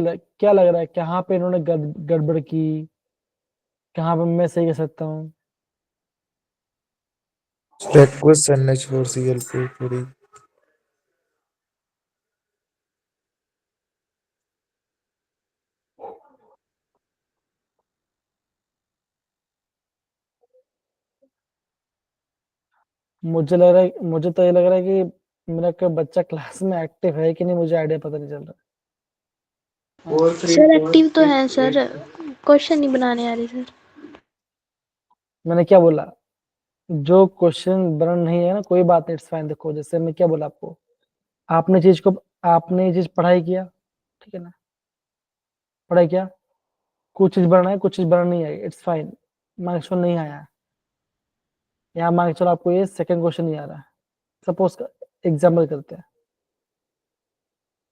लग रहा है, कहाँ पे इन्होंने गड़बड़ की, कहाँ पे मैं सही कर सकता हूँ? एक्वस NH4Cl पे थोड़ी। मुझे तो ये लग रहा है कि मेरा कोई बच्चा क्लास में एक्टिव है कि नहीं, मुझे आइडिया पता नहीं चल रहा। सर एक्टिव तो हैं सर, क्वेश्चन नहीं बनाने आ रही सर। मैंने क्या बोला? जो क्वेश्चन बना नहीं है ना, कोई बात नहीं, इट्स फाइन। देखो जैसे मैं क्या बोला आपको, आपने ये चीज पढ़ाई किया, ठीक है ना, पढ़ाई किया, कुछ चीज बनाना है, कुछ चीज बनाना नहीं आई, इट्स फाइन, मार्क्स नहीं आया, यहाँ मान के चलो आपको ये सेकंड क्वेश्चन नहीं आ रहा है, सपोज एग्जाम्पल करते हैं,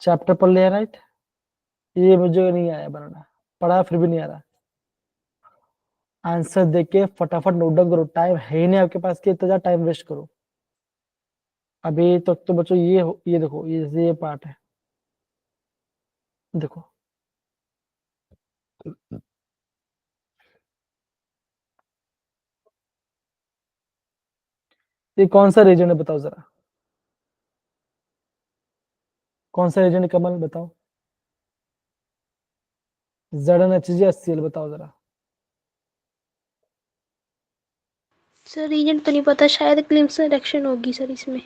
चैप्टर पढ़ लिया, राइट, ये मुझे नहीं आया बनाना, पढ़ा फिर भी नहीं आ रहा, आंसर देख के फटाफट नोट डाउन करो, टाइम है ही नहीं आपके पास कि इतना टाइम वेस्ट करो। अभी तक तो बच्चों ये देखो, ये पार्ट है, देखो ये कौन सा रीजन है बताओ जरा, कौन सा रीजन है कमल बताओ, ZnHgHCl बताओ जरा। सर रीजन तो नहीं पता, शायद क्लिम्सन रिएक्शन होगी सर इसमें।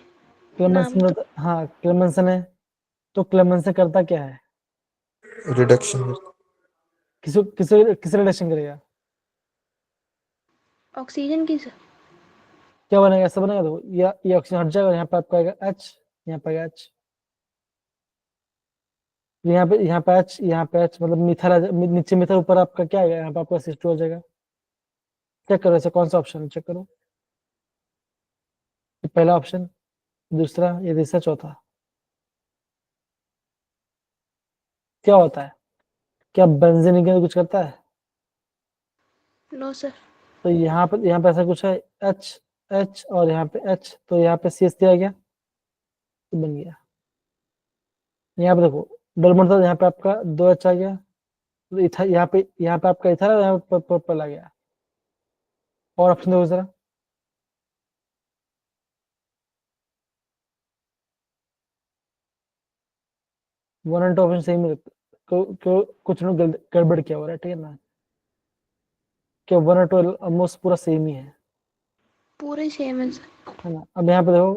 नाम क्लेमेंसन तो हाँ क्लेमेंसन है, तो क्लेमेंसन करता क्या है, रिडक्शन किस किस रिडक्शन करेगा, ऑक्सीजन की सर। क्या बनेगा, ऐसा बनेगा, देखो ये ऑक्सीजन हट जाएगा, यहाँ पे आपका आएगा H, यहाँ पे आएगा H, यहाँ पे H, यहाँ पे H, मतलब मिथाइल नीचे मिथाइल, ऊपर आपका क्या आएगा, यहाँ पे आपका H2 हो जाएगा। चेक करो ऐसे कौन सा ऑप्शन है, चेक करो, ये पहला ऑप्शन, दूसरा, ये तीसरा, चौथा, क्या होता है, क्या बेंजीन के कुछ करता है, नो सर। तो यहाँ पे ऐसा कुछ है, H H और यहाँ पे H, तो यहाँ पे CH दिया गया, तो बन गया। यहाँ पे देखो डबल बॉन्ड था, यहाँ पे आपका 2H आ गया, तो यहाँ पे आपका इथर है, यहाँ पे पर्पल आ गया। और ऑप्शन देखो जरा, वन एंड टू ऑप्शन सही में कुछ ना गड़बड़ किया हो रहा है, ठीक है ना, क्या वन और टू ऑलमोस्ट पूरा सेम ही पूरा ही सेम है सर। है ना। अब यहाँ पे देखो,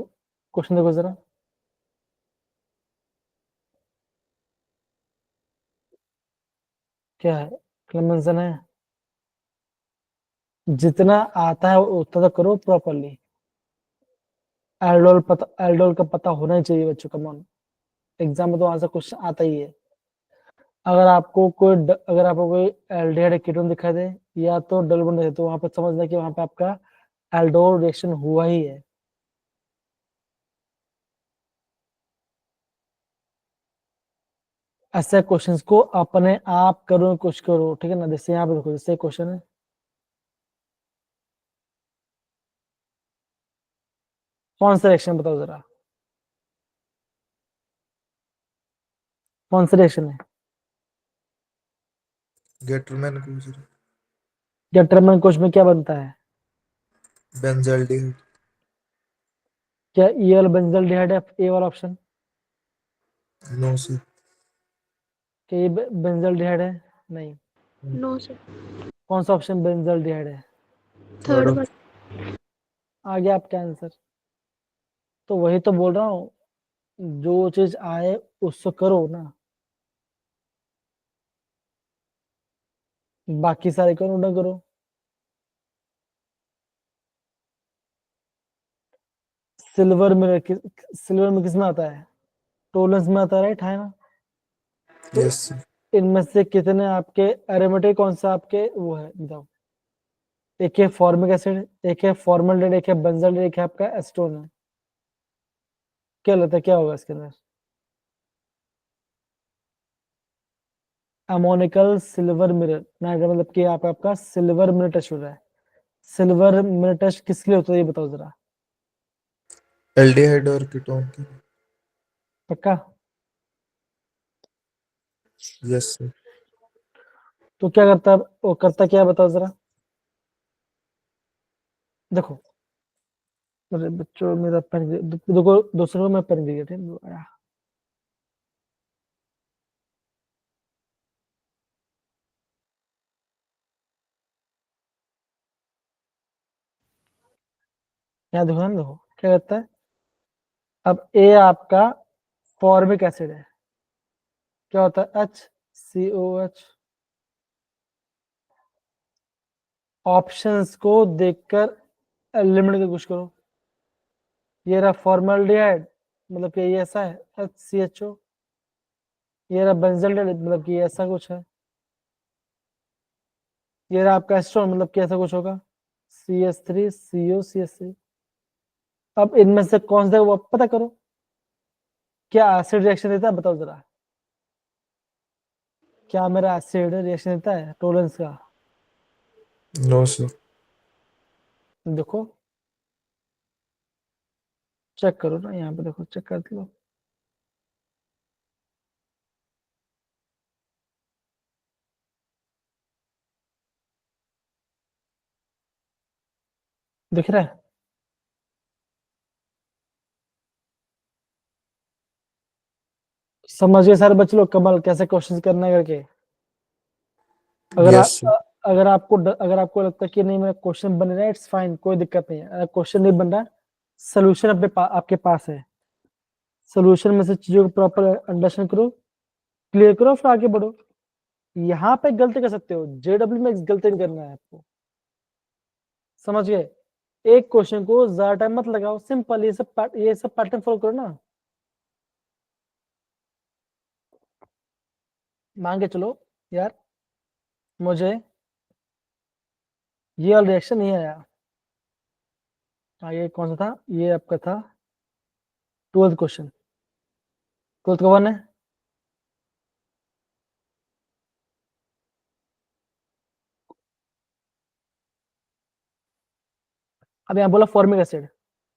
क्वेश्चन देखो जरा, क्या है, क्लेमेंसन है, जितना आता है उतना तो करो प्रॉपरली, एल्डोल का पता होना ही चाहिए बच्चों, कम एग्जाम में तो आंसर क्वेश्चन आता ही है। अगर आपको कोई एल्डिहाइड कीटोन दिखाई दे या तो डबल बॉन्ड दिखाई दे, तो वहां पर समझना कि वहां पे आपका एल्डोल रिएक्शन हुआ ही है। ऐसे क्वेश्चंस को अपने आप करो, कुछ करो, ठीक है ना। जैसे यहाँ पे देखो, जैसे क्वेश्चन है, कौन सा रिएक्शन बताओ जरा, कौन सा रिएक्शन है, गेटरमैन या टर्मिनल क्वेश्चन में क्या बनता है, बेंजाल्डिहाइड क्या ये वाला बेंजल्डिहाइड है, ए वाला ऑप्शन, नो सी क्या ये बेंजल्डिहाइड है, नहीं, नो सर। कौन सा ऑप्शन बेंजल्डिहाइड है, थर्ड थर्ड वन। आ गया आपका आंसर। तो वही तो बोल रहा हूँ, जो चीज आए उसको करो ना, बाकी सारे करो ना करो। सिल्वर में किसमें आता है, टोलेंस में आता है, राइट है ना। तो यस इनमें से कितने आपके एरोमेटिक, कौन सा आपके वो है बताओ, एक है फॉर्मिक एसिड, एक है फॉर्मल्डेहाइड, एक है बेंजल्डेहाइड, एक है आपका एस्टोन है, क्या लगता है क्या होगा इसके अंदर, अमोनिकल सिल्वर मिरर ना, मतलब कि आपका सिल्वर मिरर टेस्ट हो रहा है। सिल्वर मिरर टेस्ट किस लिए होता है ये बताओ जरा, एल्डिहाइड और कीटोन की पक्का। यस सर तो क्या करता है वो, करता क्या है बताओ जरा, देखो, अरे बच्चों मेरा पेन, देखो दूसरे को मैं पेन दिया, ठीक है। यहाँ देखो ना, देखो क्या कहता है, अब ए आपका फॉर्मिक एसिड है, क्या होता है, HCOH। ऑप्शंस को देखकर एलिमिनेट की कोशिश करो, ये रहा फॉर्मल्डिहाइड, मतलब कि ये ऐसा है, HCHO, ये रहा बेंजल्डेहाइड, मतलब कि ये ऐसा कुछ है, ये रहा आपका एस्टोन, मतलब कि ऐसा कुछ होगा, CH3COCH3। अब इनमें से कौन सा वो पता करो, क्या एसिड रिएक्शन देता है बताओ जरा, क्या मेरा एसिड रिएक्शन देता है टोलेंस का, नो सर देखो चेक करो ना, यहाँ पे देखो, चेक कर लो। दिख रहा है? समझ गए सारे बच्चे लोग कमल कैसे क्वेश्चन करना है करके? अगर यस आप अगर आपको लगता है कि नहीं मेरा क्वेश्चन बन रहा है, इट्स फाइन, कोई दिक्कत नहीं है। अगर क्वेश्चन नहीं बन रहा, सोल्यूशन आपके पास है। सोल्यूशन में से चीजों को प्रॉपर अंडरस्टैंड करो, क्लियर करो, फिर आगे बढ़ो। यहाँ पे गलती कर सकते हो, जेडब्ल्यू में गलती नहीं करना है आपको। समझ गए? एक क्वेश्चन को ज्यादा टाइम मत लगाओ, सिंपल ये सब पैटर्न फॉलो करो ना। मान के चलो यार, मुझे ये वाला रिएक्शन नहीं आया। ये कौन सा था? ये आपका था 12th क्वेश्चन। 12th का वन है। अब यहाँ बोला फॉर्मिक एसिड,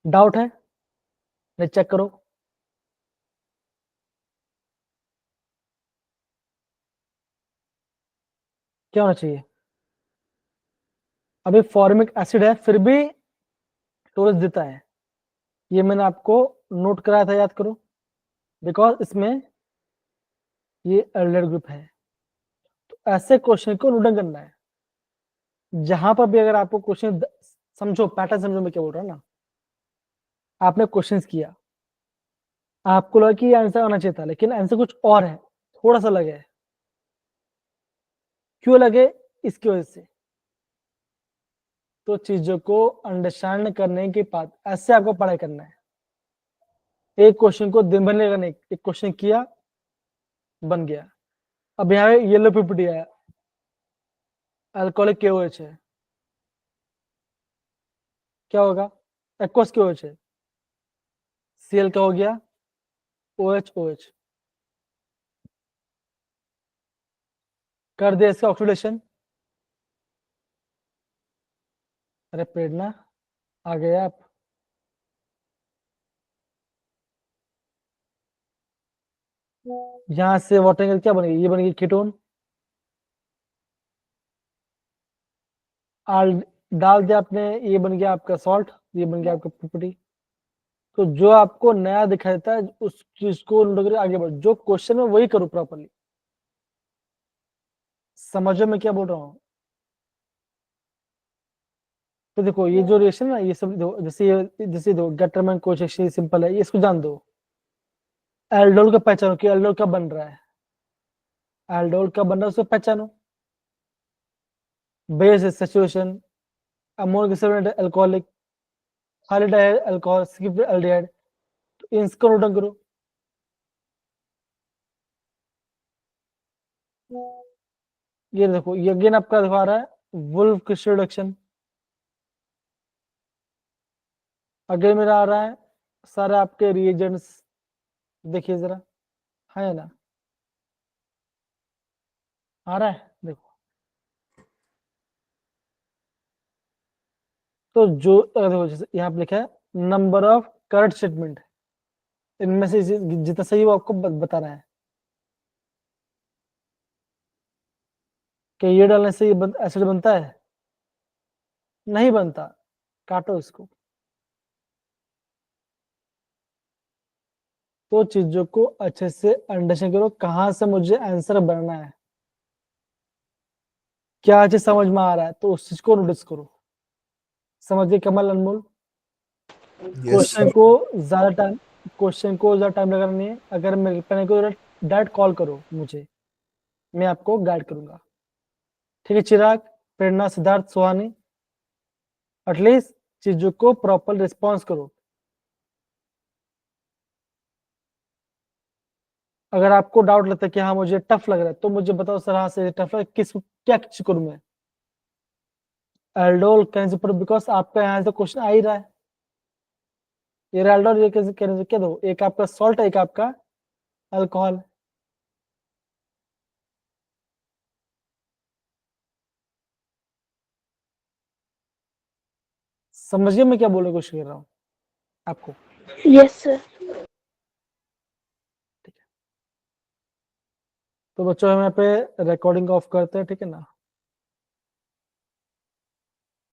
डाउट है? नहीं, चेक करो। क्या होना चाहिए? अभी फॉर्मिक एसिड है, फिर भी टोरस देता है। ये मैंने आपको नोट कराया था, याद करो, बिकॉज इसमें ये एल्डेड ग्रुप है। तो ऐसे क्वेश्चन को नोट करना है। जहां पर भी अगर आपको क्वेश्चन समझो, पैटर्न समझो मैं क्या बोल रहा हूँ ना। आपने क्वेश्चन किया, आपको लगा कि आंसर आना चाहिए था, लेकिन आंसर कुछ और है, थोड़ा सा लगे। क्यों लगे? इसकी वजह से। तो चीजों को अंडरस्टैंड करने के बाद ऐसे आपको पढ़ाई करना है। एक क्वेश्चन को दिन भर नहीं लगाना, एक क्वेश्चन किया, बन गया। अब यहाँ येलो पीपीटी है, अल्कोहलिक KOH है, क्या होगा? एक्वस KOH है, Cl क्या हो गया? OH। कर दिया इसका ऑक्सीडेशन। अरे प्रेरणा, आ गए आप? यहाँ से वाटर क्या बनेगी? ये बनेगी कीटोन। आल डाल दिया आपने, ये बन गया आपका सॉल्ट, ये बन गया आपका पीपीटी। तो जो आपको नया दिखाई देता है, उस चीज को नोट करके आगे बढ़ो। जो क्वेश्चन है वही करो प्रॉपरली। समझो मैं क्या बोल रहा हूँ? तो देखो, ये जो रिएक्शन है ना, ये सब जैसे दो गटरमैन कोएफिशिएंट सिंपल है, ये इसको जान दो। एल्डोल का पहचानो कि एल्डोल कब बन रहा है। एल्डोल कब बन रहा है उसको पहचानो। Base saturation, ammonic acid alcoholic, hydride alcohol, skip aldehyde. तो इसको नोट डाउन करो। ये देखो, ये अगेन आपका दिखा रहा है वुल्फ क्रिस्टल रिडक्शन। अगेन मेरा आ रहा है सारे आपके रिएजेंट्स, देखिए जरा, है ना? आ रहा है, देखो। तो जो देखो, जैसे यहाँ पे लिखा है नंबर ऑफ करेक्ट स्टेटमेंट, इनमें से जितना सही वो आपको बता रहा है कि ये डालने से ये एसिड बनता है, नहीं बनता, काटो इसको। तो चीजों को अच्छे से अंडरस्टैंड करो, कहाँ से मुझे आंसर बनना है, क्या चीज समझ में आ रहा है, तो उस चीज को नोटिस करो। समझिए Kamal, Anmol? Yes question sir. को ज्यादा टाइम क्वेश्चन को ज्यादा टाइम लगाना नहीं है। अगर मेरे पे को डायरेक्ट कॉल करो मुझे, मैं आपको गाइड करूंगा। ठीक है चिराग, प्रेरणा, सिद्धार्थ, सुहानी, एटलीस्ट चीजों को प्रॉपर रिस्पॉन्स करो। अगर आपको डाउट लगता है कि हाँ मुझे टफ लग रहा है, तो मुझे बताओ सर, हाँ से टफ है, क्या चीज करूं मैं? एल्डोल कैसे पढ़ो? बिकॉज आपका यहाँ से क्वेश्चन आ ही रहा है। ये एल्डोल, ये कैसे कहने क्या दो, एक आपका सॉल्ट है, एक आपका अल्कोहल। समझिए मैं क्या बोलने की कोशिश कर रहा हूँ आपको। Yes sir. तो बच्चों हम यहाँ पे रिकॉर्डिंग ऑफ करते हैं, ठीक है ना।